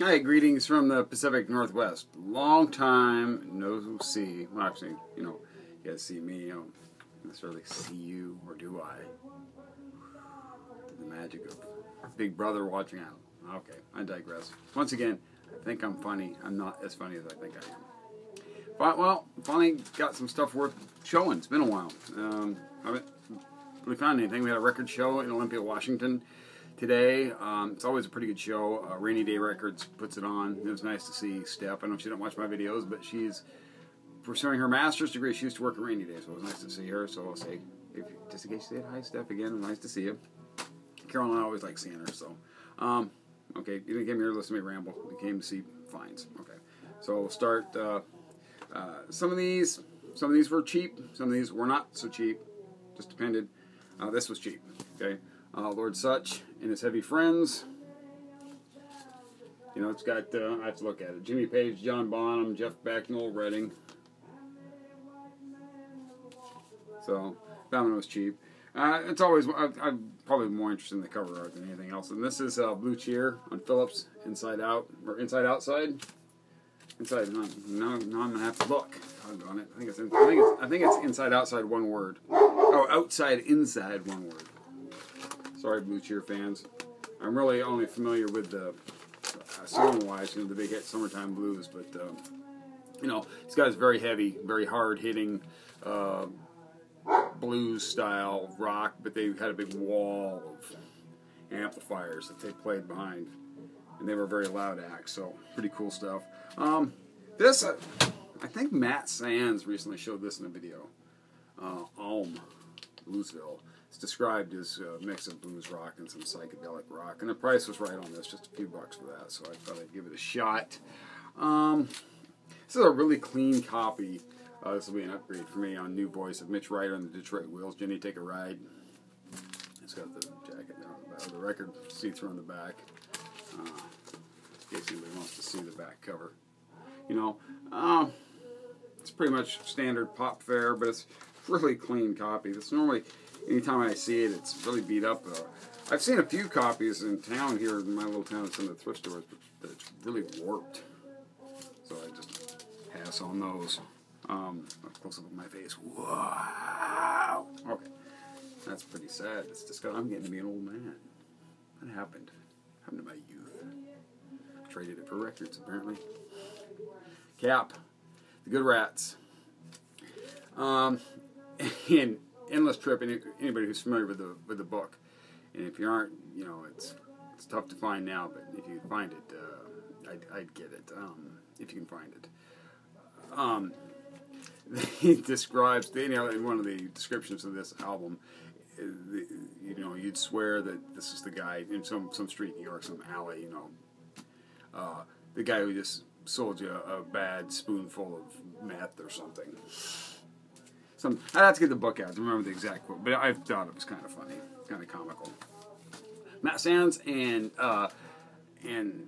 Hi, greetings from the Pacific Northwest. Long time no see. Well, actually, you guys see me. I don't necessarily see you, or do I? The magic of Big Brother watching out. Okay, I digress. Once again, I think I'm funny. I'm not as funny as I think I am. But, well, finally got some stuff worth showing. It's been a while. I haven't really found anything. We had a record show in Olympia, Washington today. It's always a pretty good show. Rainy Day Records puts it on. It was nice to see Steph. I know she don't watch my videos, but she's pursuing her master's degree. She used to work at Rainy Day, so it was nice to see her. So I'll say, just in case you say hi, Steph, again, nice to see you. Carol and I always like seeing her, so. Okay, you didn't came here to listen to me ramble. You came to see finds. Okay, so we'll start. Some of these were cheap. Some of these were not so cheap. Just depended. This was cheap. Okay. Lord Sutch and his Heavy Friends. You know, it's got, I have to look at it. Jimmy Page, John Bonham, Jeff Beck, Noel Redding. So, that one was cheap. It's always, I'm probably more interested in the cover art than anything else. And this is Blue Cheer on Phillips, Inside Out, or Inside Outside. Inside, no, I'm gonna have to look. Doggone it. I think it's Inside Outside, one word. Oh, Outside Inside, one word. Sorry, Blue Cheer fans. I'm really only familiar with the song-wise, the big hit "Summertime Blues," but these guys very heavy, very hard-hitting blues-style rock, but they had a big wall of amplifiers that they played behind, and they were very loud acts. So pretty cool stuff. This, I think Matt Sands recently showed this in a video. Bluesville. It's described as a mix of blues rock and some psychedelic rock, and the price was right on this, just a few bucks for that, so I thought I'd give it a shot. This is a really clean copy. This will be an upgrade for me on new voice of Mitch Ryder and the Detroit Wheels. Jenny, take a ride. It's got the jacket there on the back. The record seats are on the back. In case anybody wants to see the back cover. It's pretty much standard pop fare, but it's really clean copy. It's normally, anytime I see it, it's really beat up. I've seen a few copies in town here, in my little town, it's in the thrift stores, but it's really warped. So I just pass on those. Up close up of my face. Wow! Okay. That's pretty sad. It's disgusting. I'm getting to be an old man. What happened? What happened to my youth? Traded it for records, apparently. Cap. The Good Rats. And Endless Trip, anybody who's familiar with the book, and if you aren't, it's tough to find now, but if you find it, I'd get it, if you can find it. He describes, in one of the descriptions of this album, you'd swear that this is the guy in some street in New York, some alley, the guy who just sold you a bad spoonful of meth or something. I'd have to get the book out to remember the exact quote, but I thought it was kind of funny, kind of comical. Matt Sands and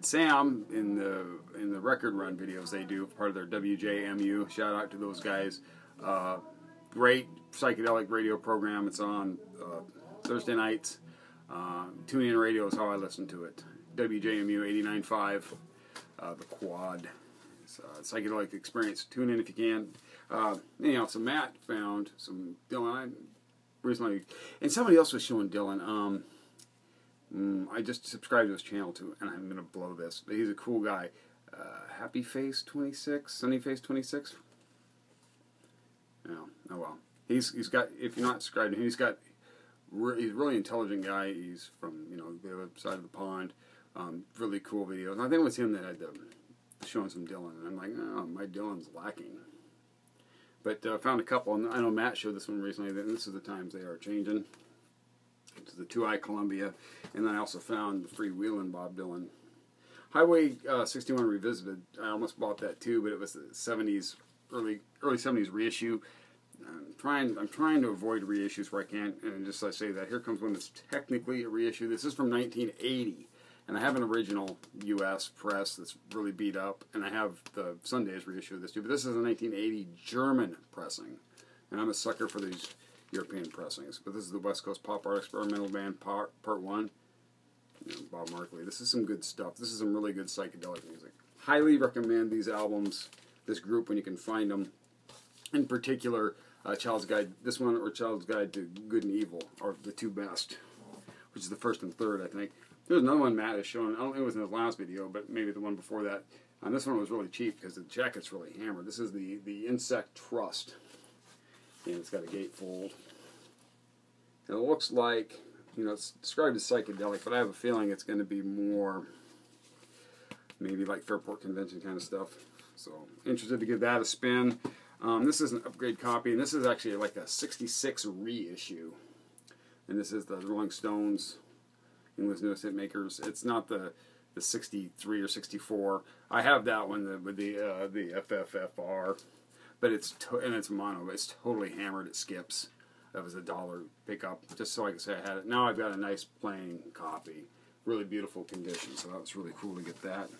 Sam in the record run videos they do, part of their WJMU. Shout out to those guys. Great psychedelic radio program. It's on Thursday nights. Tune In Radio is how I listen to it. WJMU 89.5, the Quad. It's a psychedelic experience. Tune in if you can. So Matt found some Dylan recently, and somebody else was showing Dylan. I just subscribed to his channel too, and I'm gonna blow this. But he's a cool guy. Happy Face 26, Sunny Face 26. Oh well. He's got. If you're not subscribed to him, he's a really intelligent guy. He's from the other side of the pond. Really cool videos. And I think it was him that had showing some Dylan, and I'm like, oh, my Dylan's lacking. But found a couple, and I know Matt showed this one recently, and this is the times they are changing. It's the 2i Columbia, and then I also found the Freewheelin' Bob Dylan. Highway 61 Revisited, I almost bought that too, but it was the 70s, early 70s reissue. I'm trying to avoid reissues where I can, and just I say that, here comes one that's technically a reissue. This is from 1980. And I have an original U.S. press that's really beat up, and I have the Sunday's reissue of this too. But this is a 1980 German pressing, and I'm a sucker for these European pressings. But this is the West Coast Pop Art Experimental Band Part 1. You know, Bob Markley. This is some good stuff. This is some really good psychedelic music. Highly recommend these albums, this group, when you can find them. In particular, Child's Guide, this one or Child's Guide to Good and Evil are the two best, which is the first and third, I think. There's another one Matt has shown. I don't think it was in his last video, but maybe the one before that. And this one was really cheap because the jacket's really hammered. This is the Insect Trust, and it's got a gatefold. And it looks like, you know, it's described as psychedelic, but I have a feeling it's going to be more maybe like Fairport Convention kind of stuff. So, interested to give that a spin. This is an upgrade copy, and this is actually like a 66 reissue. And this is the Rolling Stones, England's Newest Hit Makers. It's not the 63 or 64. I have that one with the FFFR, but it's mono. It's totally hammered. It skips. That was $1 pickup, just so I could say I had it. Now I've got a nice plain copy, really beautiful condition. So that was really cool to get that.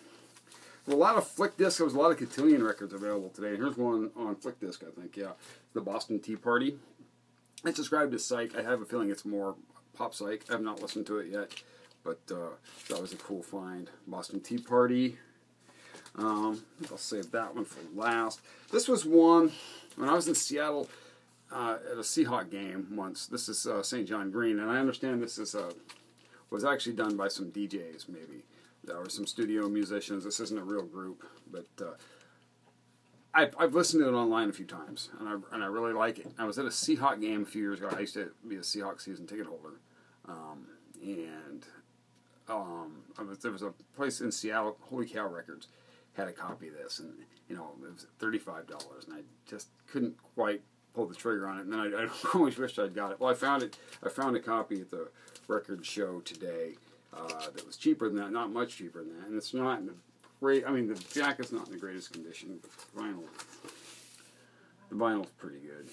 Well, a lot of flick discs. There was a lot of Cotillion records available today. Here's one on flick disc, I think. Yeah, the Boston Tea Party. It's described as psych. I have a feeling it's more pop psych. I have not listened to it yet, but that was a cool find. Boston Tea Party. I'll save that one for last. This was one when I was in Seattle at a Seahawk game once. This is St. John Green, and I understand this is was actually done by some DJs, maybe. There were some studio musicians. This isn't a real group, but I've listened to it online a few times, and I really like it. I was at a Seahawk game a few years ago. I used to be a Seahawk season ticket holder, there was a place in Seattle, Holy Cow Records, had a copy of this, and you know it was $35, and I just couldn't quite pull the trigger on it. And then I always wished I'd got it. Well, I found it. I found a copy at the record show today that was cheaper than that, not much cheaper than that, and it's not in the great. I mean, the jacket's not in the greatest condition, but the vinyl's pretty good.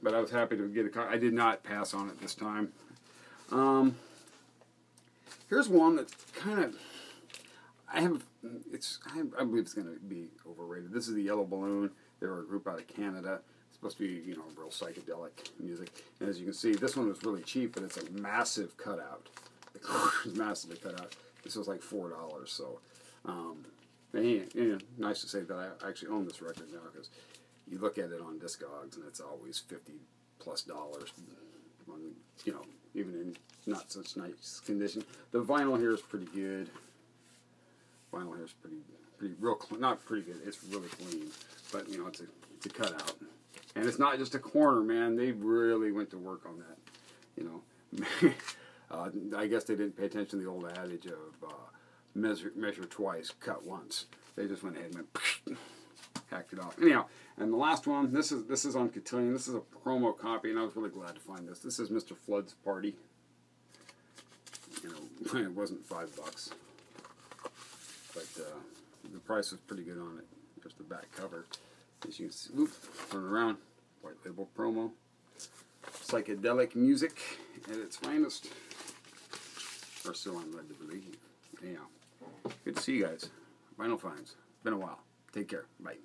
But I was happy to get a copy. I did not pass on it this time. Here's one that's kind of, I believe it's going to be overrated. This is the Yellow Balloon. They're a group out of Canada. It's supposed to be, you know, real psychedelic music. And as you can see, this one was really cheap, but it's a massive cutout. The cover is massively cut out. This was like $4. So, nice to say that I actually own this record now, because you look at it on Discogs and it's always $50+ you know, even in not such nice condition. The vinyl here is pretty good. Vinyl here is pretty real, not pretty good. It's really clean, but you know, it's a cutout, and it's not just a corner, man. They really went to work on that. You know, I guess they didn't pay attention to the old adage of measure twice, cut once. They just went ahead and went, hacked it off. Anyhow, and the last one, this is on Cotillion. This is a promo copy, and I was really glad to find this. This is Mr. Flood's Party. You know, it wasn't $5, but the price was pretty good on it. There's the back cover. As you can see, turn around, white label promo. Psychedelic music at its finest. Or so I'm led to believe. Anyhow, good to see you guys. Vinyl Finds. Been a while. Take care. Bye.